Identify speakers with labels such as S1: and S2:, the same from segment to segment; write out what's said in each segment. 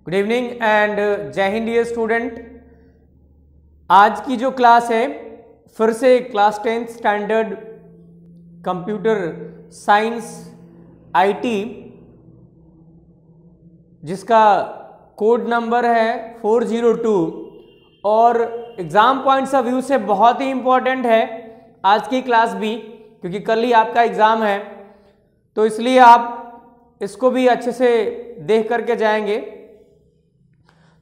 S1: Good evening and जय Hind dear student. आज की जो क्लास है फिर से class 10th standard computer science IT, जिसका कोड नंबर है 402 और एग्ज़ाम पॉइंट्स ऑफ व्यू से बहुत ही इम्पोर्टेंट है आज की क्लास भी, क्योंकि कल ही आपका एग्ज़ाम है, तो इसलिए आप इसको भी अच्छे से देख करके जाएंगे।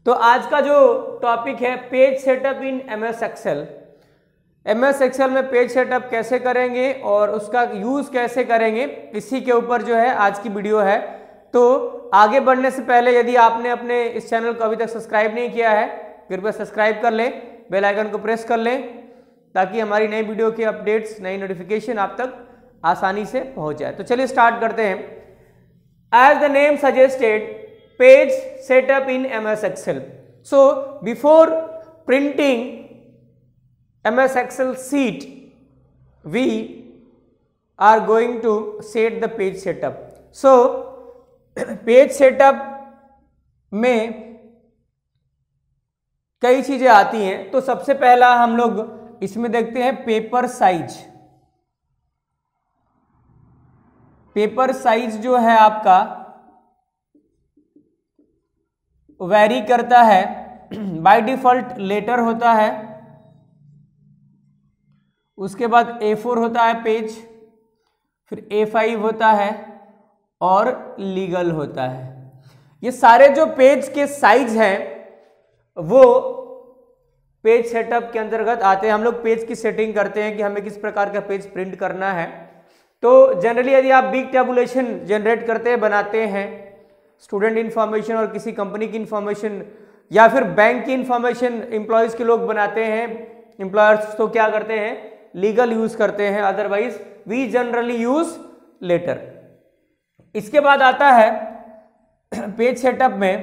S1: तो आज का जो टॉपिक है page setup in MS Excel. MS Excel में पेज सेटअप कैसे करेंगे और उसका यूज़ कैसे करेंगे, इसी के ऊपर जो है आज की वीडियो है। तो आगे बढ़ने से पहले यदि आपने अपने इस चैनल को अभी तक सब्सक्राइब नहीं किया है, कृपया सब्सक्राइब कर लें, बेल आइकन को प्रेस कर लें ताकि हमारी नई वीडियो के अपडेट्स, नई नोटिफिकेशन आप तक आसानी से पहुंच जाए। तो चलिए स्टार्ट करते हैं। As the name suggested, page setup in MS Excel. So before printing MS Excel sheet, we are going to set the page setup. So page setup में कई चीजें आती हैं। तो सबसे पहला हम लोग इसमें देखते हैं पेपर साइज। पेपर साइज जो है आपका वैरी करता है, बाय डिफॉल्ट लेटर होता है, उसके बाद A4 होता है पेज, फिर A5 होता है और लीगल होता है। ये सारे जो पेज के साइज हैं वो पेज सेटअप के अंतर्गत आते हैं। हम लोग पेज की सेटिंग करते हैं कि हमें किस प्रकार का पेज प्रिंट करना है। तो जनरली यदि आप बिग टेबुलेशन जनरेट करते हैं, बनाते हैं, स्टूडेंट इन्फॉर्मेशन और किसी कंपनी की इन्फॉर्मेशन या फिर बैंक की इन्फॉर्मेशन एम्प्लॉयज़ के लोग बनाते हैं, एम्प्लॉयर्स तो क्या करते हैं, लीगल यूज करते हैं, otherwise we generally use letter. इसके बाद आता है पेज सेटअप में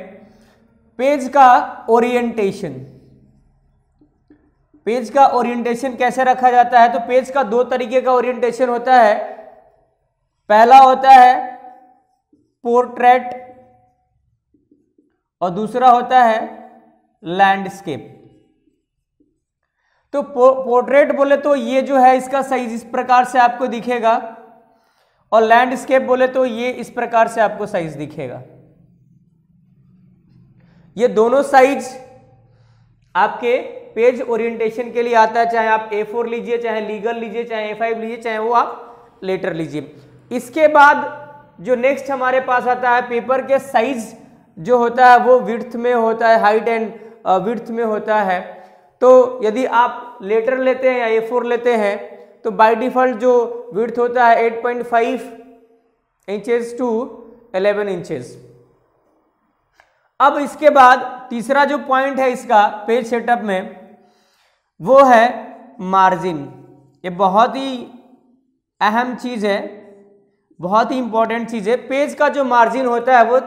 S1: पेज का ओरिएंटेशन। पेज का ओरिएंटेशन कैसे रखा जाता है? तो पेज का दो तरीके का ओरिएंटेशन होता है। पहला होता है पोर्ट्रेट और दूसरा होता है लैंडस्केप। तो पोर्ट्रेट बोले तो ये जो है इसका साइज इस प्रकार से आपको दिखेगा और लैंडस्केप बोले तो ये इस प्रकार से आपको साइज दिखेगा। ये दोनों साइज आपके पेज ओरिएंटेशन के लिए आता है, चाहे आप A4 लीजिए, चाहे लीगल लीजिए, चाहे A5 लीजिए, चाहे वो आप लेटर लीजिए। इसके बाद जो नेक्स्ट हमारे पास आता है पेपर के साइज जो होता है वो विड्थ में होता है, हाइट एंड विड्थ में होता है। तो यदि आप लेटर लेते हैं या A4 लेते हैं तो बाय डिफॉल्ट जो विड्थ होता है 8.5 इंचेस टू 11 इंचेस। अब इसके बाद तीसरा जो पॉइंट है इसका पेज सेटअप में वो है मार्जिन। ये बहुत ही अहम चीज है, बहुत ही इंपॉर्टेंट चीज है। पेज का जो मार्जिन होता है वो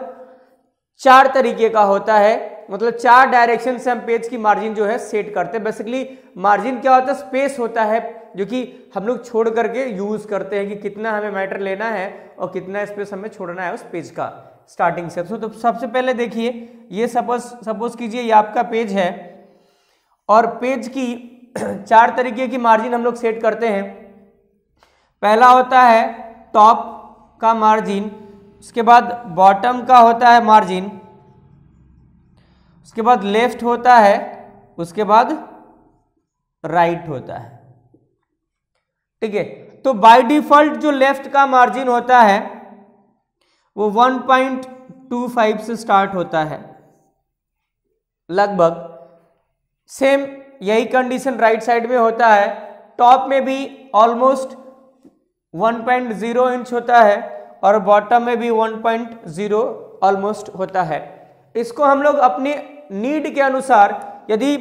S1: 4 तरीके का होता है, मतलब 4 डायरेक्शन से हम पेज की मार्जिन जो है सेट करते हैं। बेसिकली मार्जिन क्या होता है? स्पेस होता है जो कि हम लोग छोड़ करके यूज करते हैं कि कितना हमें मैटर लेना है और कितना स्पेस हमें छोड़ना है उस पेज का स्टार्टिंग से। तो सबसे पहले देखिए, ये सपोज कीजिए ये आपका पेज है और पेज की 4 तरीके की मार्जिन हम लोग सेट करते हैं। पहला होता है टॉप का मार्जिन, उसके बाद बॉटम का होता है मार्जिन, उसके बाद लेफ्ट होता है, उसके बाद राइट होता है। ठीक है, तो बाय डिफॉल्ट जो लेफ्ट का मार्जिन होता है वो 1.25 से स्टार्ट होता है लगभग। सेम यही कंडीशन राइट साइड में होता है। टॉप में भी ऑलमोस्ट 1.0 इंच होता है और बॉटम में भी 1.0 ऑलमोस्ट होता है। इसको हम लोग अपनी नीड के अनुसार, यदि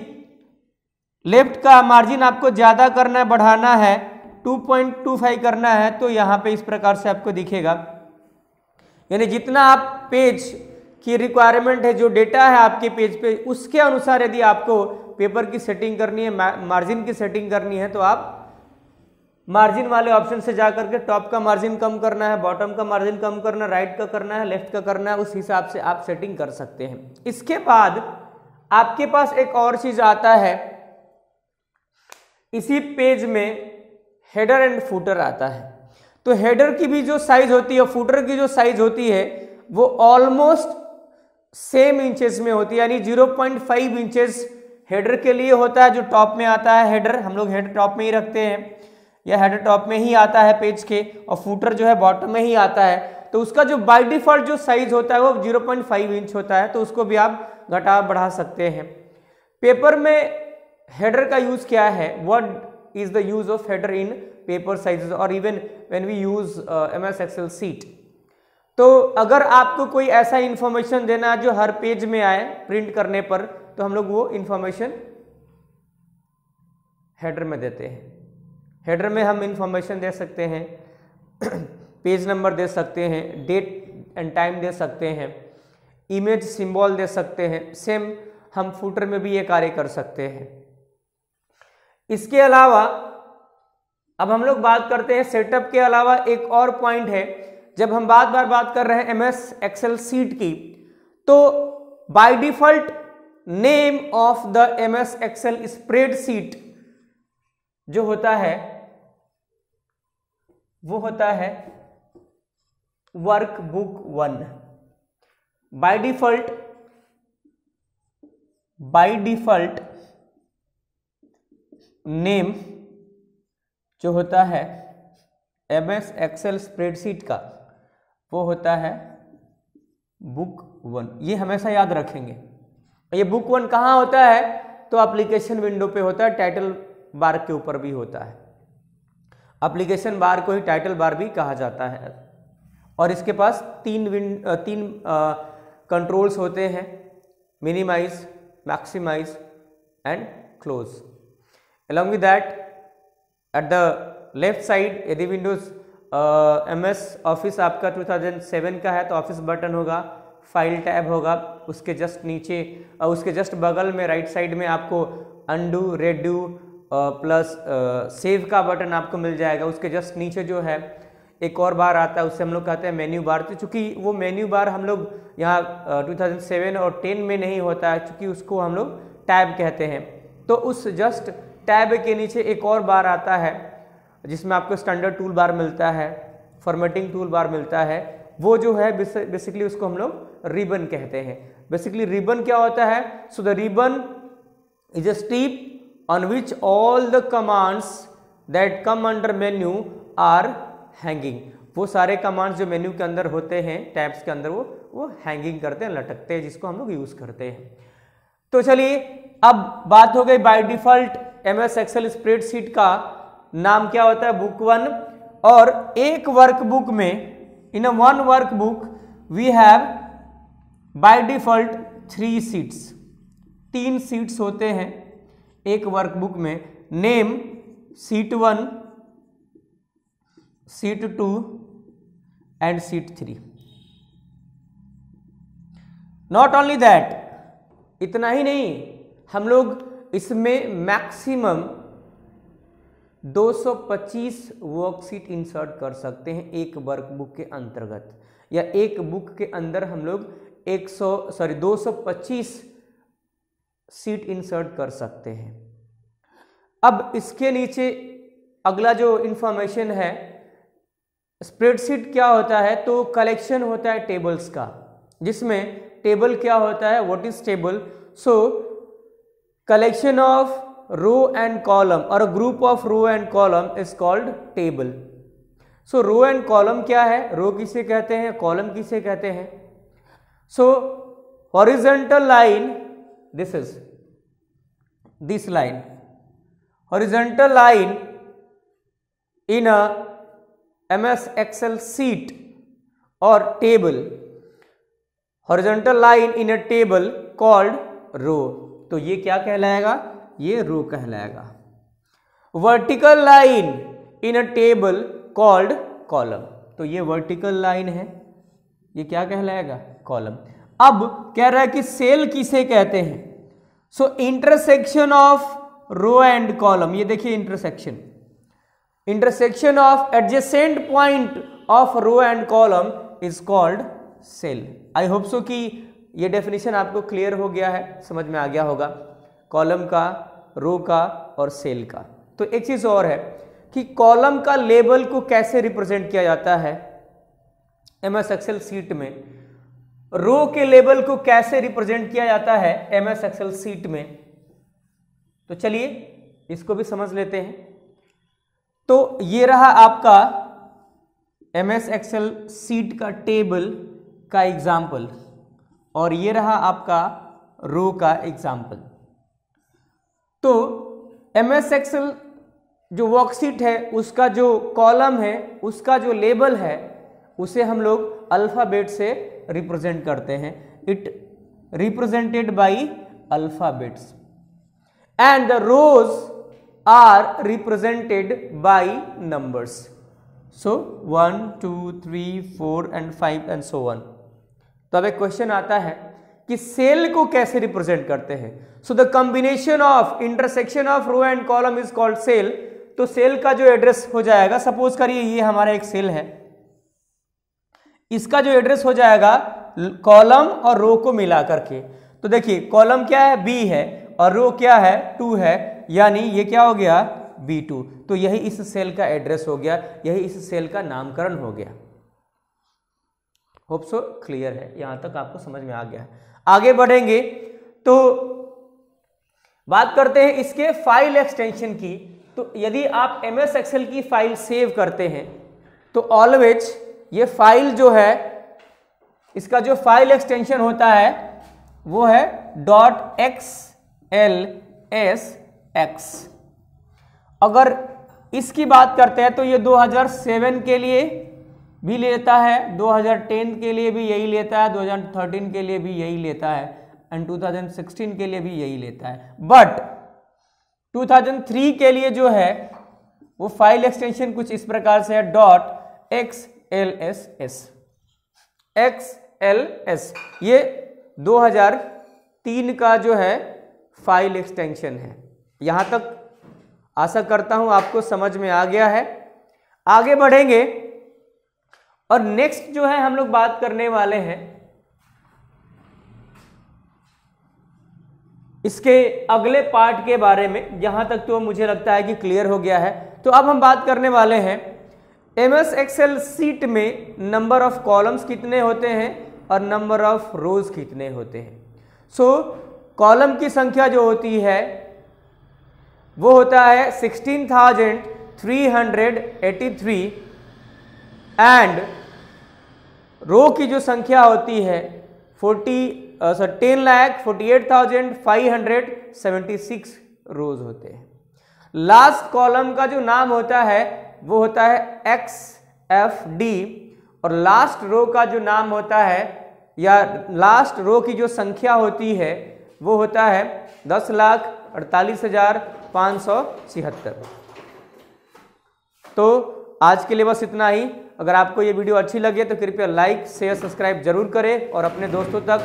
S1: लेफ्ट का मार्जिन आपको ज़्यादा करना है, बढ़ाना है, 2.25 करना है, तो यहाँ पे इस प्रकार से आपको दिखेगा। यानी जितना आप पेज की रिक्वायरमेंट है, जो डेटा है आपके पेज पे, उसके अनुसार यदि आपको पेपर की सेटिंग करनी है, मार्जिन की सेटिंग करनी है, तो आप मार्जिन वाले ऑप्शन से जाकर के टॉप का मार्जिन कम करना है, बॉटम का मार्जिन कम करना है, राइट का करना है, लेफ्ट का करना है, उस हिसाब से आप सेटिंग कर सकते हैं। इसके बाद आपके पास एक और चीज आता है, इसी पेज में हेडर एंड फुटर आता है। तो हेडर की भी जो साइज होती है, फुटर की जो साइज होती है, वो ऑलमोस्ट सेम इंचेस में होती है, यानी 0.5 इंचेस हेडर के लिए होता है, जो टॉप में आता है हेडर, हम लोग हेडर टॉप में ही रखते हैं, या हेडर टॉप में ही आता है पेज के, और फुटर जो है बॉटम में ही आता है। तो उसका जो बाय डिफॉल्ट जो साइज होता है वो 0.5 इंच होता है, तो उसको भी आप घटा बढ़ा सकते हैं। पेपर में हेडर का यूज क्या है, what is the use of header in paper sizes और even when we use MS Excel sheet. तो अगर आपको कोई ऐसा इंफॉर्मेशन देना है जो हर पेज में आए प्रिंट करने पर, तो हम लोग वो इंफॉर्मेशन हेडर में देते हैं। हेडर में हम इंफॉर्मेशन दे सकते हैं, पेज नंबर दे सकते हैं, डेट एंड टाइम दे सकते हैं, इमेज सिंबल दे सकते हैं। सेम हम फुटर में भी ये कार्य कर सकते हैं। इसके अलावा अब हम लोग बात करते हैं सेटअप के अलावा एक और पॉइंट है, जब हम बात कर रहे हैं MS Excel शीट की, तो by default name of the MS Excel spreadsheet जो होता है वो होता है वर्कबुक 1। बाय डिफॉल्ट नेम जो होता है MS Excel स्प्रेडशीट का वो होता है बुक 1। ये हमेशा याद रखेंगे। ये बुक 1 कहाँ होता है, तो एप्लीकेशन विंडो पे होता है, टाइटल बार के ऊपर भी होता है। एप्लीकेशन बार को ही टाइटल बार भी कहा जाता है। और इसके पास तीन कंट्रोल्स होते हैं, minimise, maximise and close. Along with that at the left side यदि विंडोज MS ऑफिस आपका 2007 का है तो ऑफिस बटन होगा, फाइल टैब होगा, उसके जस्ट नीचे उसके जस्ट बगल में राइट साइड में आपको अनडू, रेडू प्लस सेव का बटन आपको मिल जाएगा। उसके जस्ट नीचे जो है एक और बार आता है, उससे हम लोग कहते हैं मेन्यू बार। तो चूंकि वो मेन्यू बार हम लोग यहाँ 2007 और 10 में नहीं होता है, चूंकि उसको हम लोग टैब कहते हैं। तो उस जस्ट टैब के नीचे एक और बार आता है जिसमें आपको स्टैंडर्ड टूल बार मिलता है, फॉर्मेटिंग टूल बार मिलता है। वो जो है बेसिकली उसको हम लोग रिबन कहते हैं। बेसिकली रिबन क्या होता है, so the ribbon is a strip on which all the commands that come under menu are hanging। वो सारे कमांड्स जो मेन्यू के अंदर होते हैं, टैब्स के अंदर, वो हैंगिंग करते हैं, लटकते हैं, जिसको हम लोग यूज करते हैं। तो चलिए अब बात हो गई by default MS Excel spreadsheet का नाम क्या होता है, बुक 1। और एक वर्कबुक में, in one workbook we have by default 3 sheets, 3 sheets होते हैं एक वर्कबुक में। Name sheet 1, sheet 2 and sheet 3। Not only that, इतना ही नहीं, हम लोग इसमें मैक्सिमम 225 वर्कशीट इंसर्ट कर सकते हैं एक वर्कबुक के अंतर्गत, या एक बुक के अंदर हम लोग 225 सीट इंसर्ट कर सकते हैं। अब इसके नीचे अगला जो इंफॉर्मेशन है, स्प्रेडशीट क्या होता है, तो कलेक्शन होता है टेबल्स का, जिसमें टेबल क्या होता है, what is table, so collection of row and column और group of row and column is called table. So row and column क्या है, रो किसे कहते हैं, कॉलम किसे कहते हैं। सो horizontal line, this is this line, horizontal line in a MS Excel sheet or table, horizontal line in a table called row। तो ये क्या कहलाएगा, ये रो कहलाएगा। vertical line in a table called column, तो ये vertical line है, ये क्या कहलाएगा, कॉलम। अब कह रहा है कि सेल किसे कहते हैं, so intersection of row and column, ये देखिए intersection, intersection of adjacent point of row and column is called cell. I hope so कि ये डेफिनेशन आपको क्लियर हो गया है, समझ में आ गया होगा, कॉलम का, रो का और सेल का। तो एक चीज और है कि कॉलम का लेबल को कैसे रिप्रेजेंट किया जाता है एमएस एक्सेल सीट में, रो के लेबल को कैसे रिप्रेजेंट किया जाता है एमएस एक्सेल सीट में। तो चलिए इसको भी समझ लेते हैं। तो ये रहा आपका एमएस एक्सेल सीट का टेबल का एग्जाम्पल और ये रहा आपका रो का एग्जाम्पल। तो एमएस एक्सेल जो वर्कशीट है उसका जो कॉलम है उसका जो लेबल है उसे हम लोग अल्फाबेट से रिप्रेजेंट करते हैं। It represented by alphabets and the rows are represented by numbers. So 1 2 3 4 and 5 and so on। तो अब एक क्वेश्चन आता है कि सेल को कैसे रिप्रेजेंट करते हैं। So the combination of intersection of row and column is called cell. तो सेल का जो एड्रेस हो जाएगा, सपोज करिए ये हमारा एक सेल है, इसका जो एड्रेस हो जाएगा कॉलम और रो को मिला करके। तो देखिए कॉलम क्या है, बी है, और रो क्या है, 2 है, यानी ये क्या हो गया, B2। तो यही इस सेल का एड्रेस हो गया, यही इस सेल का नामकरण हो गया। होप सो क्लियर है, यहां तक आपको समझ में आ गया। आगे बढ़ेंगे तो बात करते हैं इसके फाइल एक्सटेंशन की। तो यदि आप MS एक्सेल की फाइल सेव करते हैं तो ऑलवेज ये फाइल जो है, इसका जो फाइल एक्सटेंशन होता है वो है .xlsx। अगर इसकी बात करते हैं तो ये 2007 के लिए भी लेता है, 2010 के लिए भी यही लेता है, 2013 के लिए भी यही लेता है एंड 2016 के लिए भी यही लेता है। बट 2003 के लिए जो है वो फाइल एक्सटेंशन कुछ इस प्रकार से है .xlss। ये 2003 का जो है फाइल एक्सटेंशन है। यहां तक आशा करता हूं आपको समझ में आ गया है। आगे बढ़ेंगे और नेक्स्ट जो है हम लोग बात करने वाले हैं इसके अगले पार्ट के बारे में। यहां तक तो मुझे लगता है कि क्लियर हो गया है। तो अब हम बात करने वाले हैं MS एक्सेल सीट में नंबर ऑफ कॉलम्स कितने होते हैं और नंबर ऑफ रोज कितने होते हैं। सो कॉलम की संख्या जो होती है वो होता है 16,383 एंड रो की जो संख्या होती है 10,48,576 रोज होते हैं। लास्ट कॉलम का जो नाम होता है वो होता है XFD और लास्ट रो का जो नाम होता है या लास्ट रो की जो संख्या होती है वो होता है 10,48,576। तो आज के लिए बस इतना ही। अगर आपको ये वीडियो अच्छी लगे तो कृपया लाइक शेयर सब्सक्राइब जरूर करें और अपने दोस्तों तक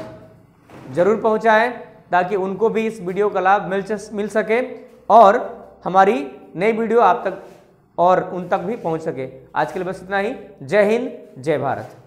S1: जरूर पहुंचाएं ताकि उनको भी इस वीडियो का लाभ मिल सके और हमारी नई वीडियो आप तक और उन तक भी पहुंच सके। आज के लिए बस इतना ही। जय हिंद, जय भारत।